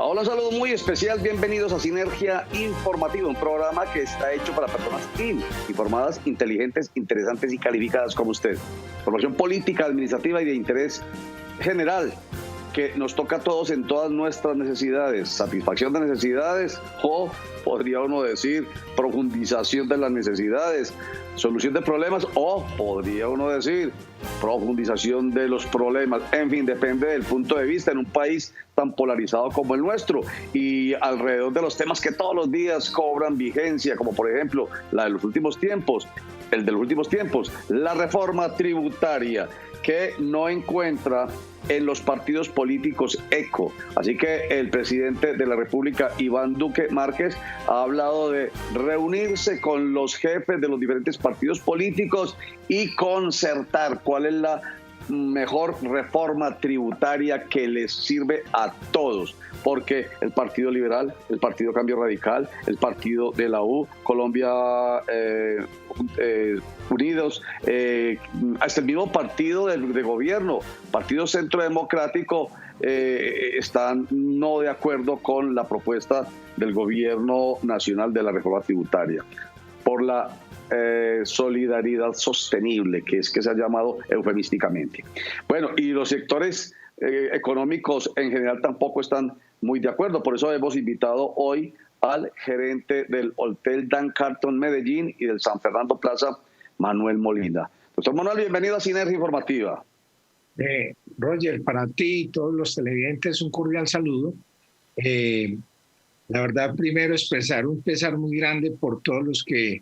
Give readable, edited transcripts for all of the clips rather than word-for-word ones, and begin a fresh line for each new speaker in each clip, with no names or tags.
Hola, hola, saludo muy especial. Bienvenidos a Sinergia Informativa, un programa que está hecho para personas informadas, inteligentes, interesantes y calificadas como usted. Información política, administrativa y de interés general que nos toca a todos en todas nuestras necesidades. Satisfacción de necesidades o, podría uno decir, profundización de las necesidades. Solución de problemas o, podría uno decir, profundización de los problemas. En fin, depende del punto de vista en un país tan polarizado como el nuestro y alrededor de los temas que todos los días cobran vigencia, como por ejemplo el de los últimos tiempos, la reforma tributaria, que no encuentra en los partidos políticos eco. Así que el presidente de la República, Iván Duque Márquez, ha hablado de reunirse con los jefes de los diferentes partidos políticos y concertar cuál es la mejor reforma tributaria que les sirve a todos, porque el Partido Liberal, el Partido Cambio Radical, el Partido de la U, Colombia Unidos, hasta el mismo partido de gobierno, Partido Centro Democrático, están no de acuerdo con la propuesta del gobierno nacional de la reforma tributaria, por la solidaridad sostenible, que es que se ha llamado eufemísticamente. Bueno, y los sectores económicos en general tampoco están muy de acuerdo. Por eso hemos invitado hoy al gerente del Hotel Dan Carton Medellín y del San Fernando Plaza, Manuel Molina. Doctor Manuel, bienvenido a Sinergia Informativa.
Roger, para ti y todos los televidentes un cordial saludo. La verdad, primero expresar un pesar muy grande por todos los que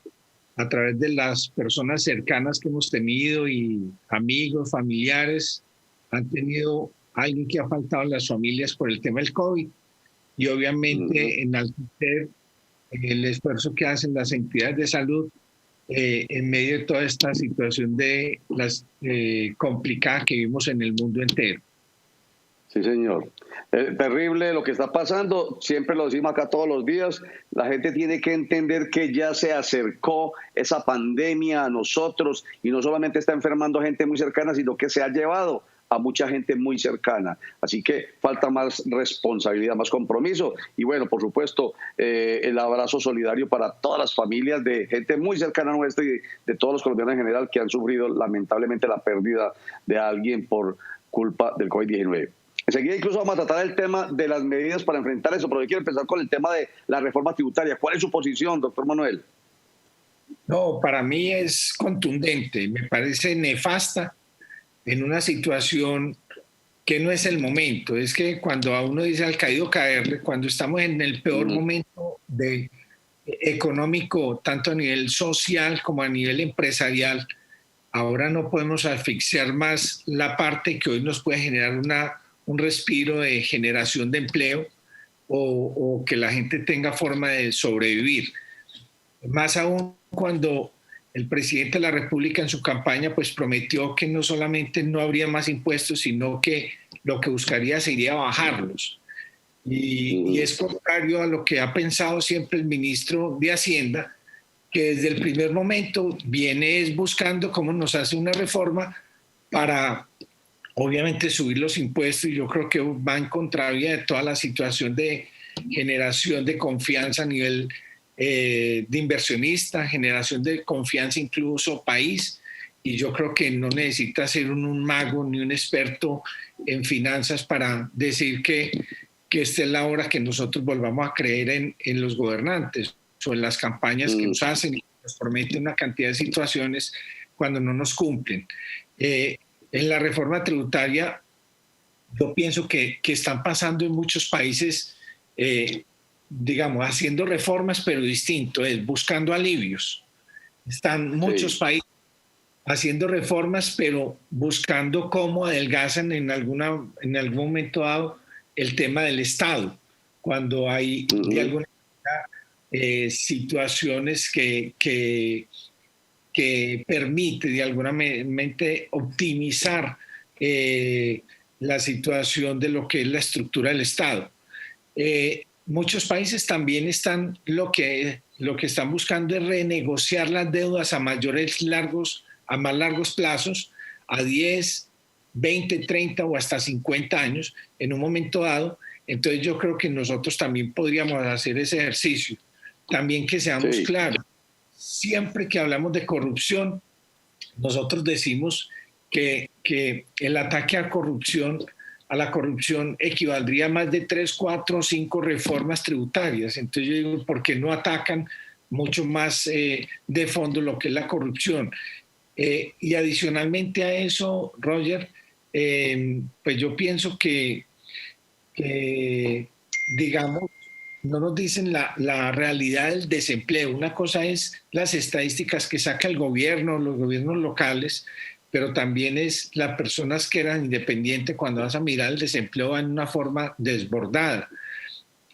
a través de las personas cercanas que hemos tenido y amigos, familiares, han tenido alguien que ha faltado en las familias por el tema del COVID. Y obviamente enaltecer el esfuerzo que hacen las entidades de salud en medio de toda esta situación de las complicadas que vivimos en el mundo entero.
Sí, señor. Terrible lo que está pasando, siempre lo decimos acá todos los días, la gente tiene que entender que ya se acercó esa pandemia a nosotros y no solamente está enfermando gente muy cercana, sino que se ha llevado a mucha gente muy cercana. Así que falta más responsabilidad, más compromiso y bueno, por supuesto, el abrazo solidario para todas las familias de gente muy cercana a nuestra y de todos los colombianos en general que han sufrido lamentablemente la pérdida de alguien por culpa del COVID-19. Enseguida incluso vamos a tratar el tema de las medidas para enfrentar eso, pero yo quiero empezar con el tema de la reforma tributaria. ¿Cuál es su posición, doctor Manuel?
No, para mí es contundente, me parece nefasta en una situación que no es el momento. Es que cuando a uno dice al caído caerle, cuando estamos en el peor momento económico, tanto a nivel social como a nivel empresarial, ahora no podemos asfixiar más la parte que hoy nos puede generar un respiro de generación de empleo o que la gente tenga forma de sobrevivir. Más aún cuando el presidente de la República en su campaña pues prometió que no solamente no habría más impuestos, sino que lo que buscaría sería bajarlos. Y es contrario a lo que ha pensado siempre el ministro de Hacienda, que desde el primer momento viene buscando cómo nos hace una reforma para obviamente subir los impuestos, y yo creo que va en contravía de toda la situación de generación de confianza a nivel de inversionista, generación de confianza incluso país, y yo creo que no necesita ser un mago ni un experto en finanzas para decir que esta es la hora que nosotros volvamos a creer en los gobernantes o en las campañas que nos hacen y nos prometen una cantidad de situaciones cuando no nos cumplen. En la reforma tributaria, yo pienso que están pasando en muchos países, digamos, haciendo reformas, pero distinto, buscando alivios. Están muchos países haciendo reformas, pero buscando cómo adelgazan en algún momento dado el tema del Estado, cuando hay de alguna manera situaciones que permite de alguna manera optimizar la situación de lo que es la estructura del Estado. Muchos países también están lo que están buscando es renegociar las deudas a más largos plazos, a 10, 20, 30 o hasta 50 años en un momento dado, Entonces yo creo que nosotros también podríamos hacer ese ejercicio. También que seamos claros, siempre que hablamos de corrupción, nosotros decimos que el ataque a la corrupción equivaldría a más de 3, 4 o 5 reformas tributarias. Entonces yo digo, ¿por qué no atacan mucho más de fondo lo que es la corrupción? Y adicionalmente a eso, Roger, pues yo pienso que digamos, no nos dicen la realidad del desempleo. Una cosa es las estadísticas que saca el gobierno, los gobiernos locales, pero también es las personas que eran independientes. Cuando vas a mirar el desempleo en una forma desbordada.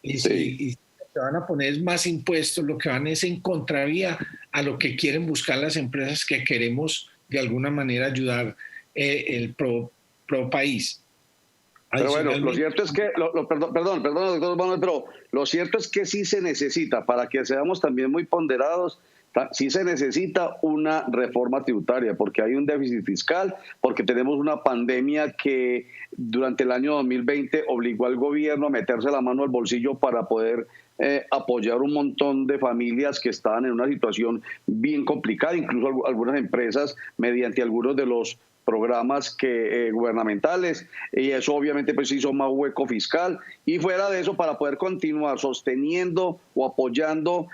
Y si te van a poner más impuestos, lo que van es en contravía a lo que quieren buscar las empresas que queremos de alguna manera ayudar el pro país.
Pero bueno, lo cierto es que, perdón, doctor Manuel, pero lo cierto es que sí se necesita, para que seamos también muy ponderados, sí se necesita una reforma tributaria, porque hay un déficit fiscal, porque tenemos una pandemia que durante el año 2020 obligó al gobierno a meterse la mano al bolsillo para poder apoyar un montón de familias que estaban en una situación bien complicada, incluso algunas empresas mediante algunos de los programas gubernamentales, y eso obviamente pues hizo más hueco fiscal, y fuera de eso, para poder continuar sosteniendo o apoyando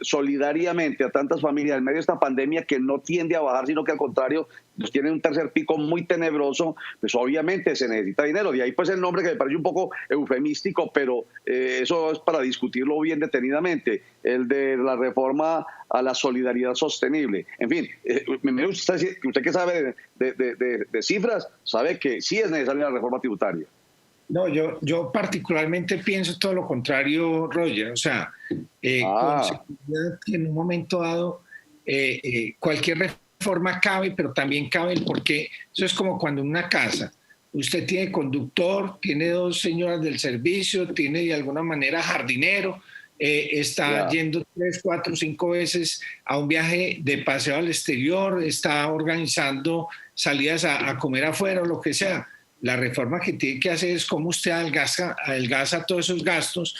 solidariamente a tantas familias en medio de esta pandemia que no tiende a bajar, sino que al contrario nos tiene un tercer pico muy tenebroso, pues obviamente se necesita dinero. De ahí pues el nombre, que me parece un poco eufemístico, pero eso es para discutirlo bien detenidamente, el de la reforma a la solidaridad sostenible. En fin, usted que sabe de cifras, sabe que sí es necesaria la reforma tributaria.
No, yo particularmente pienso todo lo contrario, Roger. O sea, con seguridad que en un momento dado cualquier reforma cabe, pero también cabe el porqué. Eso es como cuando en una casa usted tiene conductor, tiene 2 señoras del servicio, tiene de alguna manera jardinero, está yendo 3, 4, 5 veces a un viaje de paseo al exterior, está organizando salidas a comer afuera o lo que sea. La reforma que tiene que hacer es cómo usted adelgaza todos esos gastos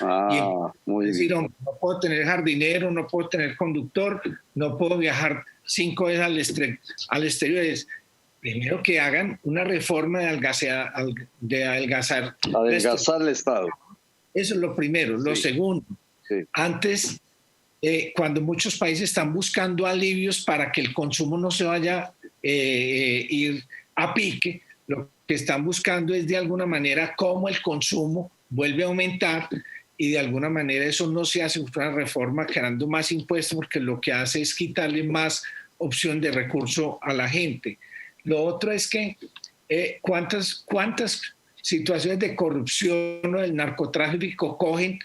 y decir, no puedo tener jardinero, no puedo tener conductor, no puedo viajar 5 veces al exterior. Es primero que hagan una reforma de adelgazar
el Estado.
Eso es lo primero. Lo segundo, antes, cuando muchos países están buscando alivios para que el consumo no se vaya a ir a pique, lo que están buscando es de alguna manera cómo el consumo vuelve a aumentar, y de alguna manera eso no se hace una reforma creando más impuestos, porque lo que hace es quitarle más opción de recurso a la gente. Lo otro es que cuántas situaciones de corrupción o del narcotráfico cogen.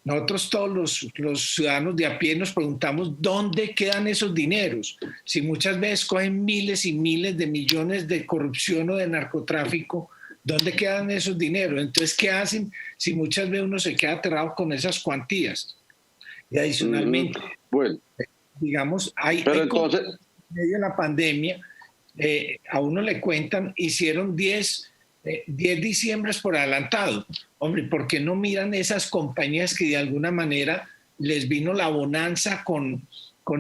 Nosotros todos los ciudadanos de a pie nos preguntamos dónde quedan esos dineros. Si muchas veces cogen miles y miles de millones de corrupción o de narcotráfico, ¿dónde quedan esos dineros? Entonces, ¿qué hacen si muchas veces uno se queda aterrado con esas cuantías? Y adicionalmente, digamos, hay entonces, en medio de la pandemia, a uno le cuentan, hicieron 10 diciembres por adelantado. Hombre, ¿por qué no miran esas compañías que de alguna manera les vino la bonanza con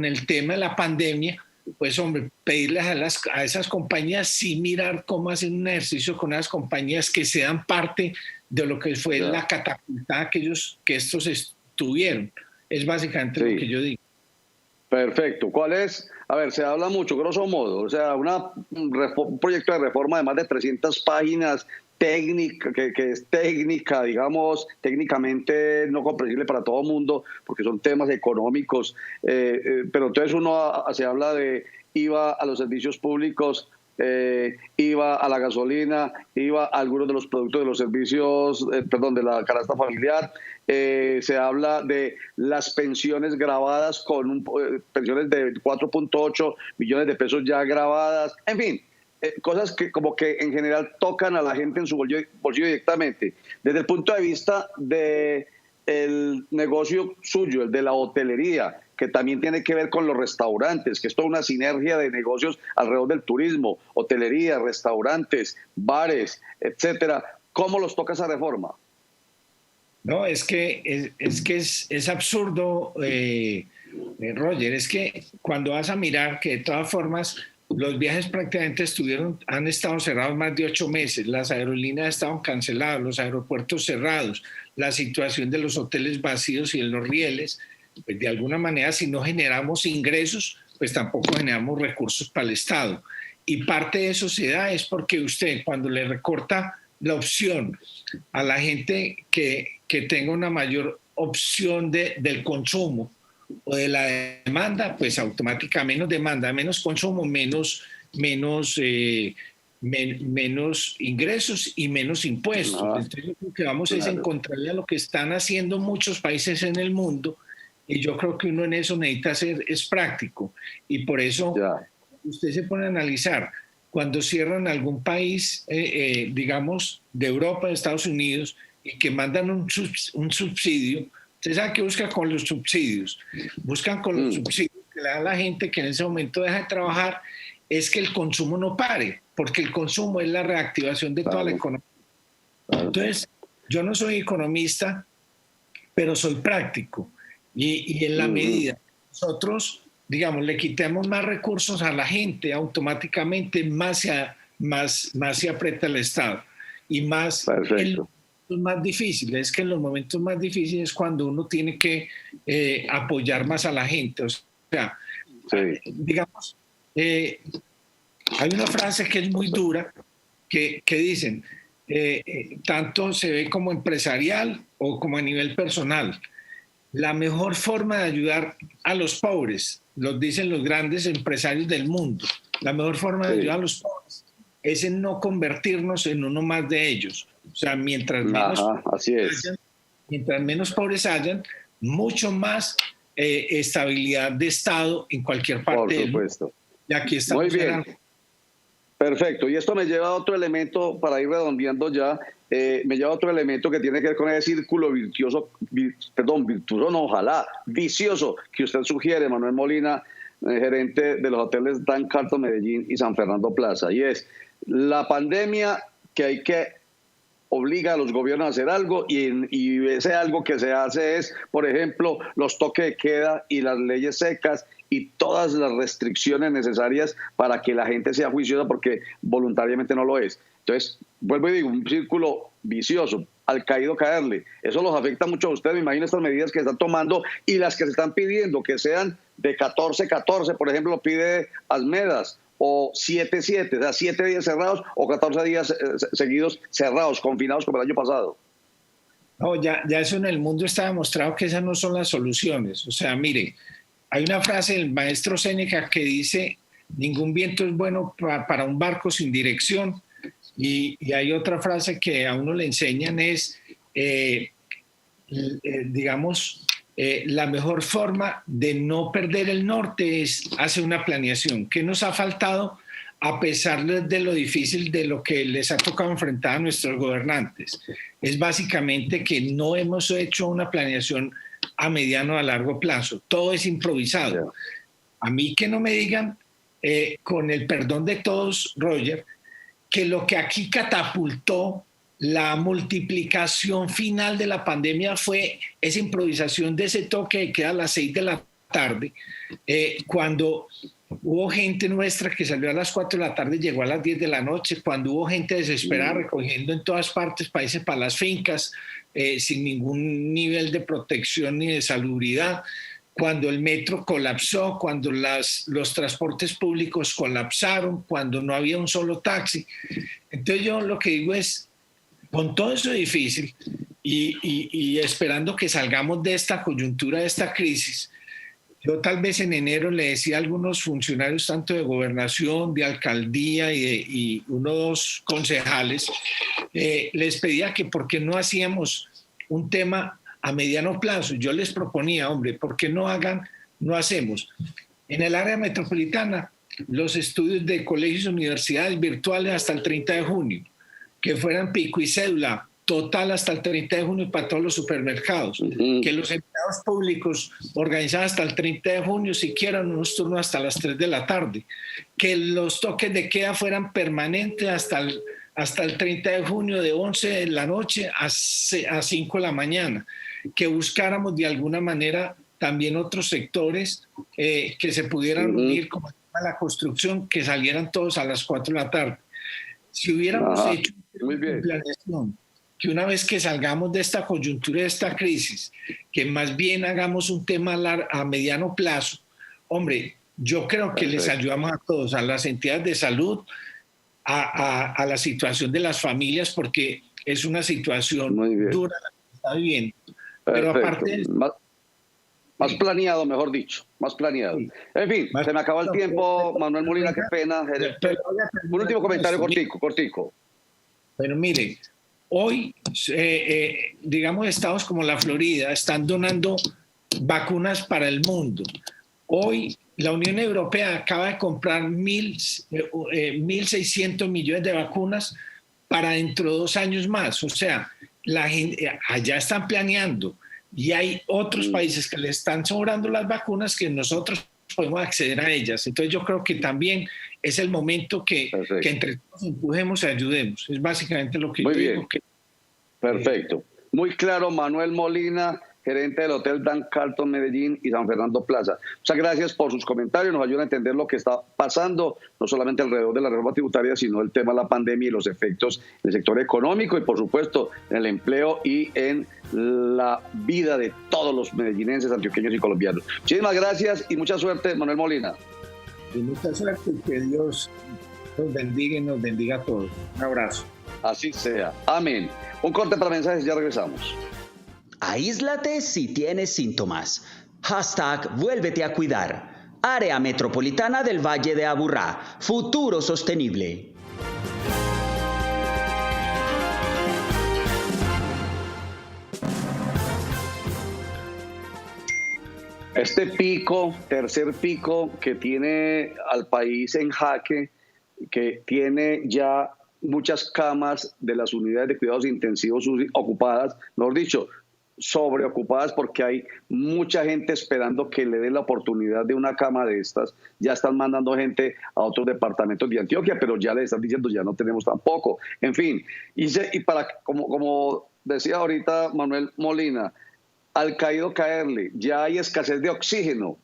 el tema de la pandemia? Pues, hombre, pedirles a esas compañías, sí mirar cómo hacen un ejercicio con esas compañías que sean parte de lo que fue la catapultada que estos estuvieron. Es básicamente lo que yo digo.
Perfecto. ¿Cuál es? A ver, se habla mucho, grosso modo, o sea, un proyecto de reforma de más de 300 páginas, técnica, que es técnica, digamos, técnicamente no comprensible para todo el mundo, porque son temas económicos, pero entonces se habla de IVA a los servicios públicos, IVA a la gasolina, IVA a algunos de los productos de los servicios, de la canasta familiar. Se habla de las pensiones grabadas con pensiones de 4.8 millones de pesos ya grabadas. En fin, cosas que como que en general tocan a la gente en su bolsillo directamente. Desde el punto de vista del negocio suyo, el de la hotelería, que también tiene que ver con los restaurantes, que es toda una sinergia de negocios alrededor del turismo, hotelería, restaurantes, bares, etcétera. ¿Cómo los toca esa reforma?
No, es absurdo, Roger, es que cuando vas a mirar que de todas formas los viajes prácticamente han estado cerrados más de 8 meses, las aerolíneas estaban canceladas, los aeropuertos cerrados, la situación de los hoteles vacíos y en los rieles, pues de alguna manera si no generamos ingresos, pues tampoco generamos recursos para el Estado. Y parte de eso se da es porque usted cuando le recorta la opción a la gente que tenga una mayor opción del consumo o de la demanda, pues automáticamente menos demanda, menos consumo, menos ingresos y menos impuestos. Entonces, lo que vamos es en contrario a lo que están haciendo muchos países en el mundo, y yo creo que uno en eso necesita ser es práctico. Y por eso usted se pone a analizar, cuando cierran algún país, digamos, de Europa, de Estados Unidos, y que mandan un subsidio, usted sabe que buscan con los subsidios. Buscan con los subsidios que le da a la gente que en ese momento deja de trabajar, es que el consumo no pare, porque el consumo es la reactivación de toda la economía. Entonces, yo no soy economista, pero soy práctico. Y en la medida que nosotros, digamos, le quitemos más recursos a la gente, automáticamente más se aprieta el Estado. Y más más difíciles, es que en los momentos más difíciles es cuando uno tiene que apoyar más a la gente. O sea, digamos, hay una frase que es muy dura que dicen, tanto se ve como empresarial o como a nivel personal. La mejor forma de ayudar a los pobres, lo dicen los grandes empresarios del mundo, la mejor forma de ayudar a los pobres es en no convertirnos en uno más de ellos. O sea, mientras menos pobres hayan, mucho más estabilidad de Estado en cualquier parte del mundo. Y aquí estamos.
Muy bien. Perfecto. Y esto me lleva a otro elemento, para ir redondeando ya, me lleva a otro elemento que tiene que ver con ese círculo virtuoso, vicioso que usted sugiere, Manuel Molina, gerente de los hoteles Dan Carton Medellín y San Fernando Plaza. Y es la pandemia que obliga a los gobiernos a hacer algo, y ese algo que se hace es, por ejemplo, los toques de queda y las leyes secas y todas las restricciones necesarias para que la gente sea juiciosa, porque voluntariamente no lo es. Entonces, vuelvo y digo, un círculo vicioso, al caído caerle. Eso los afecta mucho a ustedes, me imagino, estas medidas que están tomando y las que se están pidiendo, que sean de 14-14, por ejemplo, lo pide Asmedas, o 7-7, o sea, 7 días cerrados o 14 días seguidos cerrados, confinados como el año pasado.
No, ya eso en el mundo está demostrado que esas no son las soluciones. O sea, mire, hay una frase del maestro Séneca que dice, ningún viento es bueno para un barco sin dirección. Y hay otra frase que a uno le enseñan es, digamos, la mejor forma de no perder el norte es hacer una planeación. ¿Qué nos ha faltado a pesar de lo difícil de lo que les ha tocado enfrentar a nuestros gobernantes? Es básicamente que no hemos hecho una planeación a mediano o a largo plazo. Todo es improvisado. A mí que no me digan, con el perdón de todos, Roger, que lo que aquí catapultó la multiplicación final de la pandemia fue esa improvisación de ese toque de queda a las 6 de la tarde, cuando hubo gente nuestra que salió a las 4 de la tarde y llegó a las 10 de la noche, cuando hubo gente desesperada recogiendo en todas partes países para las fincas, sin ningún nivel de protección ni de salubridad, cuando el metro colapsó, cuando los transportes públicos colapsaron, cuando no había un solo taxi. Entonces yo lo que digo es, con todo eso difícil y esperando que salgamos de esta coyuntura, de esta crisis, yo tal vez en enero le decía a algunos funcionarios, tanto de gobernación, de alcaldía y uno o dos concejales, les pedía que por qué no hacíamos un tema a mediano plazo. Yo les proponía, hombre, ¿por qué no hacemos en el área metropolitana los estudios de colegios y universidades virtuales hasta el 30 de junio? Que fueran pico y cédula total hasta el 30 de junio para todos los supermercados, que los empleados públicos organizados hasta el 30 de junio si quieran unos turnos hasta las 3 de la tarde, que los toques de queda fueran permanentes hasta hasta el 30 de junio de 11 de la noche a 5 de la mañana, que buscáramos de alguna manera también otros sectores que se pudieran unir, como la construcción, que salieran todos a las 4 de la tarde. Si hubiéramos hecho una planeación, que una vez que salgamos de esta coyuntura, de esta crisis, que más bien hagamos un tema a mediano plazo, hombre, yo creo que les ayudamos a todos, a las entidades de salud, a la situación de las familias, porque es una situación dura la que está viviendo. Pero aparte de eso,
más planeado, mejor dicho, más planeado. En fin, se me acabó el tiempo, Manuel Molina, qué pena. Un último comentario cortico.
Pero mire, hoy, digamos, estados como la Florida están donando vacunas para el mundo. Hoy la Unión Europea acaba de comprar 1.600 millones de vacunas para dentro de 2 años más. O sea, la gente, allá están planeando y hay otros países que le están sobrando las vacunas que nosotros podemos acceder a ellas. Entonces yo creo que también es el momento que entre todos empujemos y ayudemos. Es básicamente lo que yo digo.
Perfecto. Muy claro, Manuel Molina, gerente del Hotel Dan Carlton Medellín y San Fernando Plaza. Muchas gracias por sus comentarios, nos ayudan a entender lo que está pasando, no solamente alrededor de la reforma tributaria, sino el tema de la pandemia y los efectos en el sector económico y, por supuesto, en el empleo y en la vida de todos los medellinenses, antioqueños y colombianos. Muchísimas gracias y mucha suerte, Manuel Molina.
Y mucha suerte, que Dios nos bendiga y nos bendiga a todos. Un abrazo.
Así sea. Amén. Un corte para mensajes, ya regresamos.
Aíslate si tienes síntomas. #vuélvete a cuidar. Área Metropolitana del Valle de Aburrá. Futuro sostenible.
Este pico, tercer pico que tiene al país en jaque, que tiene ya muchas camas de las unidades de cuidados intensivos ocupadas, mejor dicho, sobreocupadas, porque hay mucha gente esperando que le den la oportunidad de una cama de estas. Ya están mandando gente a otros departamentos de Antioquia, pero ya le están diciendo ya no tenemos tampoco. En fin, y para como decía ahorita Manuel Molina, al caído caerle, ya hay escasez de oxígeno.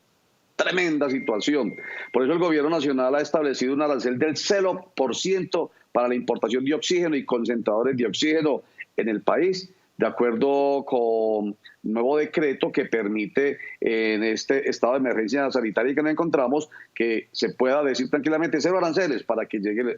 Tremenda situación. Por eso el gobierno nacional ha establecido un arancel del 0% para la importación de oxígeno y concentradores de oxígeno en el país, de acuerdo con un nuevo decreto que permite en este estado de emergencia sanitaria que nos encontramos que se pueda decir tranquilamente 0 aranceles para que llegue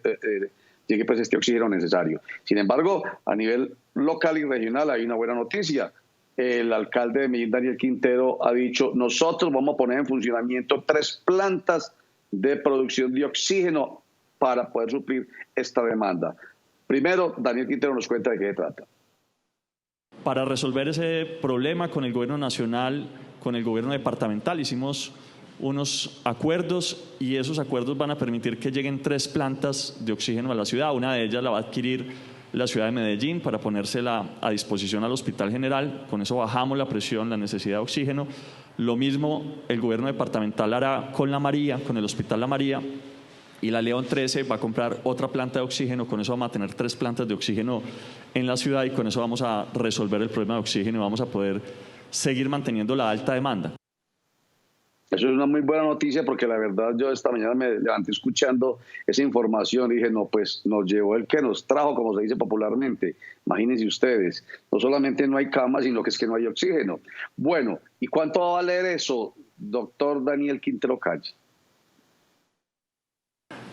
pues este oxígeno necesario. Sin embargo, a nivel local y regional hay una buena noticia. El alcalde de Medellín, Daniel Quintero, ha dicho: nosotros vamos a poner en funcionamiento 3 plantas de producción de oxígeno para poder suplir esta demanda. Primero, Daniel Quintero nos cuenta de qué se trata.
Para resolver ese problema con el gobierno nacional, con el gobierno departamental, hicimos unos acuerdos y esos acuerdos van a permitir que lleguen 3 plantas de oxígeno a la ciudad. Una de ellas la va a adquirir la ciudad de Medellín para ponérsela a disposición al Hospital General. Con eso bajamos la presión, la necesidad de oxígeno. Lo mismo el gobierno departamental hará con La María, con el Hospital La María, y la León 13 va a comprar otra planta de oxígeno. Con eso vamos a tener 3 plantas de oxígeno en la ciudad y con eso vamos a resolver el problema de oxígeno y vamos a poder seguir manteniendo la alta demanda.
Eso es una muy buena noticia, porque la verdad yo esta mañana me levanté escuchando esa información y dije, no, pues nos llevó el que nos trajo, como se dice popularmente. Imagínense ustedes, no solamente no hay camas, sino que es que no hay oxígeno. Bueno, ¿y cuánto va a valer eso, doctor Daniel Quintero Calle?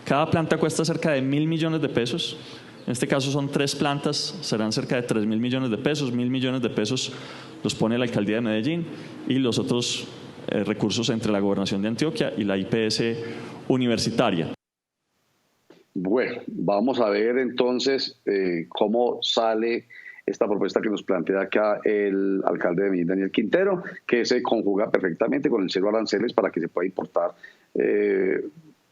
Cada planta cuesta cerca de 1.000 millones de pesos. En este caso son 3 plantas, serán cerca de 3.000 millones de pesos. 1.000 millones de pesos los pone la alcaldía de Medellín y los otros recursos entre la Gobernación de Antioquia y la IPS universitaria.
Bueno, vamos a ver entonces cómo sale esta propuesta que nos plantea acá el alcalde de Medellín, Daniel Quintero, que se conjuga perfectamente con el 0 aranceles para que se pueda importar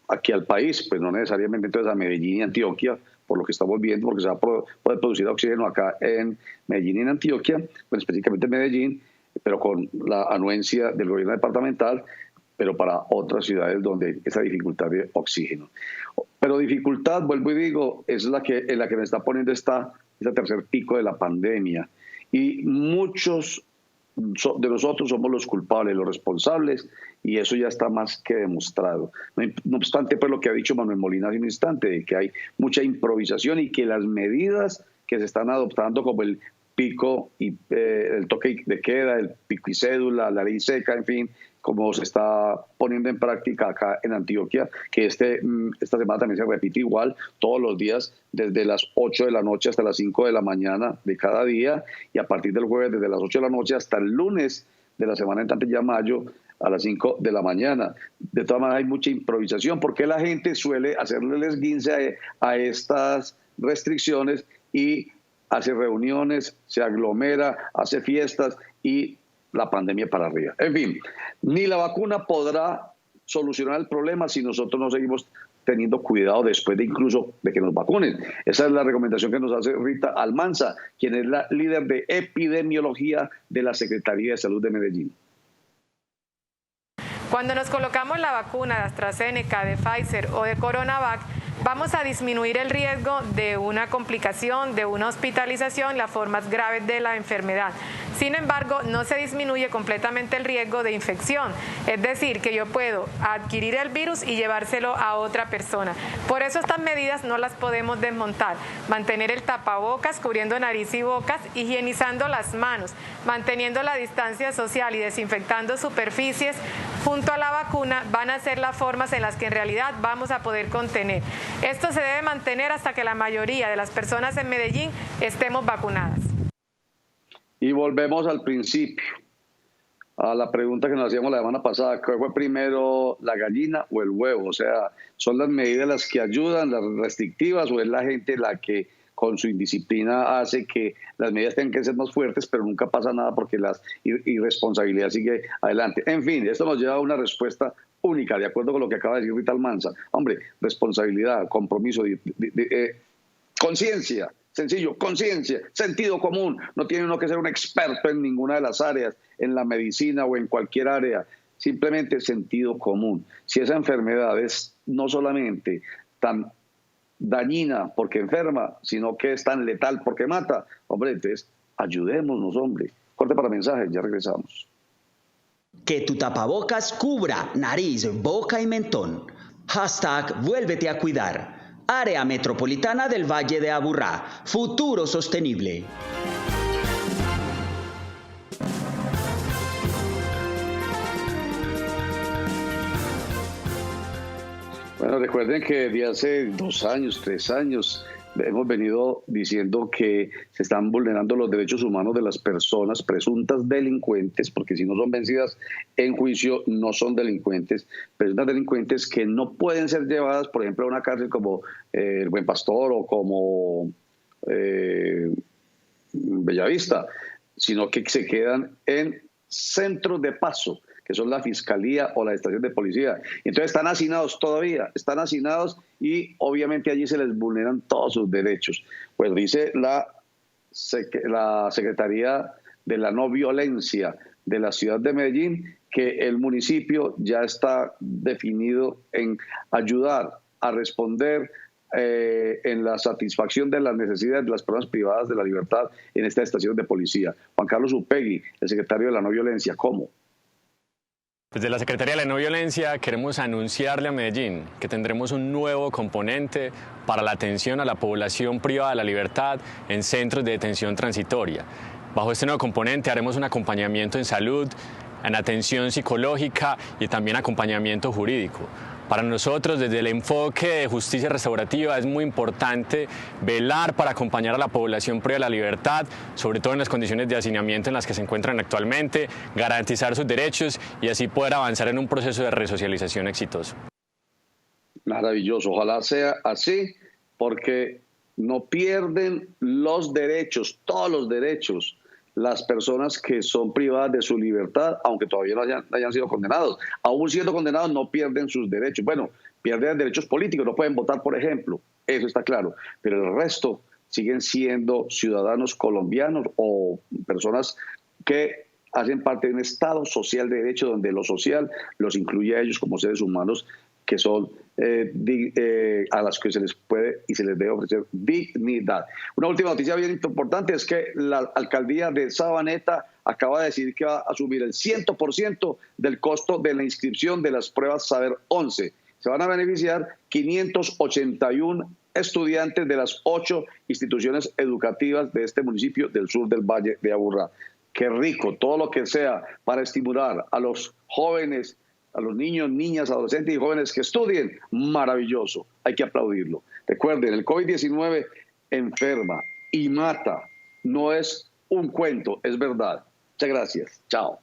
aquí al país, pues no necesariamente entonces a Medellín y Antioquia, por lo que estamos viendo, porque se va a poder producir oxígeno acá en Medellín y en Antioquia, pues específicamente en Medellín, pero con la anuencia del gobierno departamental, pero para otras ciudades donde esa dificultad de oxígeno. Pero dificultad, vuelvo y digo, es en la que me está poniendo este tercer pico de la pandemia. Y muchos de nosotros somos los culpables, los responsables, y eso ya está más que demostrado. No obstante, pues lo que ha dicho Manuel Molina hace un instante, de que hay mucha improvisación y que las medidas que se están adoptando, como el pico y el toque de queda, el pico y cédula, la ley seca, en fin, como se está poniendo en práctica acá en Antioquia, que esta semana también se repite igual, todos los días, desde las 8 de la noche hasta las 5 de la mañana de cada día, y a partir del jueves desde las 8 de la noche hasta el lunes de la semana entrante, ya mayo, a las 5 de la mañana. De todas maneras hay mucha improvisación, porque la gente suele hacerle el esguince a estas restricciones y hace reuniones, se aglomera, hace fiestas y la pandemia para arriba. En fin, ni la vacuna podrá solucionar el problema si nosotros no seguimos teniendo cuidado después de incluso de que nos vacunen. Esa es la recomendación que nos hace Rita Almanza, quien es la líder de epidemiología de la Secretaría de Salud de Medellín.
Cuando nos colocamos la vacuna de AstraZeneca, de Pfizer o de CoronaVac, vamos a disminuir el riesgo de una complicación, de una hospitalización, las formas graves de la enfermedad. Sin embargo, no se disminuye completamente el riesgo de infección, es decir, que yo puedo adquirir el virus y llevárselo a otra persona. Por eso estas medidas no las podemos desmontar. Mantener el tapabocas, cubriendo nariz y bocas, higienizando las manos, manteniendo la distancia social y desinfectando superficies junto a la vacuna van a ser las formas en las que en realidad vamos a poder contener. Esto se debe mantener hasta que la mayoría de las personas en Medellín estemos vacunadas.
Y volvemos al principio, a la pregunta que nos hacíamos la semana pasada: ¿qué fue primero, la gallina o el huevo? O sea, ¿son las medidas las que ayudan, las restrictivas, o es la gente la que con su indisciplina hace que las medidas tengan que ser más fuertes, pero nunca pasa nada porque la irresponsabilidad sigue adelante? En fin, esto nos lleva a una respuesta única, de acuerdo con lo que acaba de decir Rita Almanza. Hombre, responsabilidad, compromiso, conciencia. Sencillo, conciencia, sentido común. No tiene uno que ser un experto en ninguna de las áreas, en la medicina o en cualquier área. Simplemente sentido común. Si esa enfermedad es no solamente tan dañina porque enferma, sino que es tan letal porque mata, hombre, entonces ayudémonos, hombre. Corte para mensajes, ya regresamos.
Que tu tapabocas cubra nariz, boca y mentón. Hashtag vuélvete a cuidar. Área Metropolitana del Valle de Aburrá. Futuro sostenible.
Bueno, recuerden que desde hace 2 años, 3 años, hemos venido diciendo que se están vulnerando los derechos humanos de las personas presuntas delincuentes, porque si no son vencidas en juicio, no son delincuentes, presuntas delincuentes que no pueden ser llevadas, por ejemplo, a una cárcel como el Buen Pastor o como Bellavista, sino que se quedan en centros de paso, que son la Fiscalía o la Estación de Policía. Entonces están hacinados todavía, están hacinados y obviamente allí se les vulneran todos sus derechos. Pues dice la Secretaría de la No Violencia de la ciudad de Medellín que el municipio ya está definido en ayudar a responder en la satisfacción de las necesidades de las personas privadas de la libertad en esta estación de policía. Juan Carlos Upegui, el secretario de la No Violencia, ¿cómo?
Desde la Secretaría de la No Violencia queremos anunciarle a Medellín que tendremos un nuevo componente para la atención a la población privada de la libertad en centros de detención transitoria. Bajo este nuevo componente haremos un acompañamiento en salud, en atención psicológica y también acompañamiento jurídico. Para nosotros, desde el enfoque de justicia restaurativa, es muy importante velar para acompañar a la población privada de la libertad, sobre todo en las condiciones de hacinamiento en las que se encuentran actualmente, garantizar sus derechos y así poder avanzar en un proceso de resocialización exitoso.
Maravilloso, ojalá sea así, porque no pierden los derechos, todos los derechos, las personas que son privadas de su libertad, aunque todavía no hayan sido condenados. Aún siendo condenados, no pierden sus derechos. Bueno, pierden derechos políticos, no pueden votar, por ejemplo, eso está claro, pero el resto siguen siendo ciudadanos colombianos o personas que hacen parte de un Estado social de derecho donde lo social los incluye a ellos como seres humanos que son a las que se les puede y se les debe ofrecer dignidad. Una última noticia bien importante es que la alcaldía de Sabaneta acaba de decir que va a asumir el 100% del costo de la inscripción de las pruebas Saber 11. Se van a beneficiar 581 estudiantes de las 8 instituciones educativas de este municipio del sur del Valle de Aburrá. Qué rico, todo lo que sea para estimular a los jóvenes, a los niños, niñas, adolescentes y jóvenes que estudien, maravilloso, hay que aplaudirlo. Recuerden, el COVID-19 enferma y mata, no es un cuento, es verdad. Muchas gracias, chao.